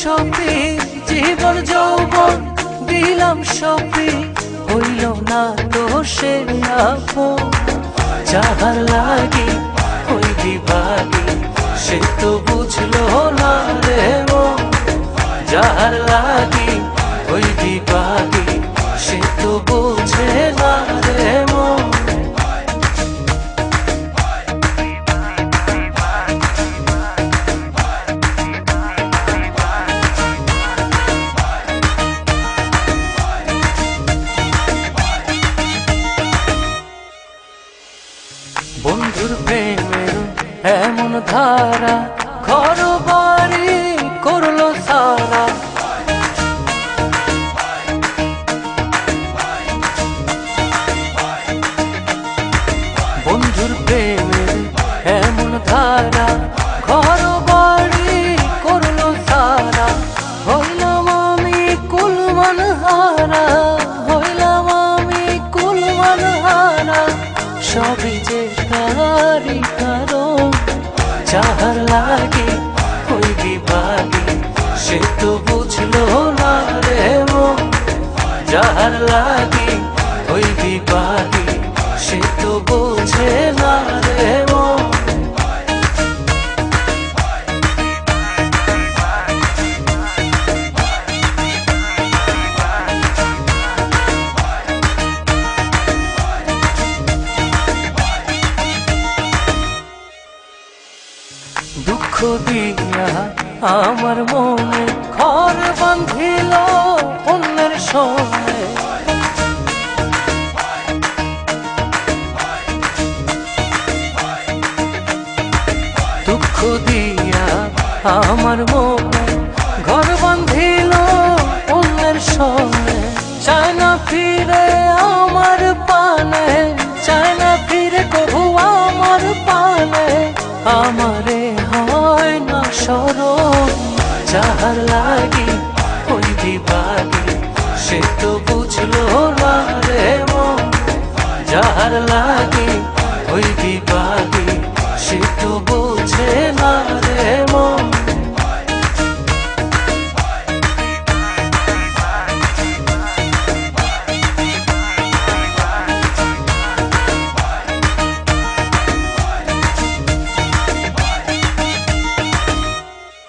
সপি জীবন যৌবন দিলাম সপি, হইল না তো সে আপন। যাহার লাগি ওই বিভাগী সে তো বুঝলো না রে মন। যাহার লাগি ওই বিভাগী সে তো বুঝে না রে মন। বন্ধুর প্রেমের এমন ধারা ঘর বাড়ি করলো সারা। বন্ধুর প্রেমের এমন ধারা ঘর বাড়ি করলো সারা। হইলাম আমি কুলমান হারা, হইলাম আমি কুলমান হারা। সবই যে তারি কারণ, যাহার লাগে ওই বিভাগী সে তো বুঝলো না রে মন। যাহার লাগে ওই বিভাগী সে তো বুঝে না রে মন। দুঃখ দিয়া আমার মনে ঘর বাঁধিল অন্যের সঙ্গে। দুঃখ দিয়া আমার মনে ঘর বাঁধিল অন্যের সঙ্গে। চায় না ফিরে আমার পানে, চায় না ফিরে কবু আমার পানে। আমারে হয় না স্মরণ, যাহার লাগি ওই বিভাগী সে তো বুঝলো না রে মন। যাহার লাগি ওই বিভাগী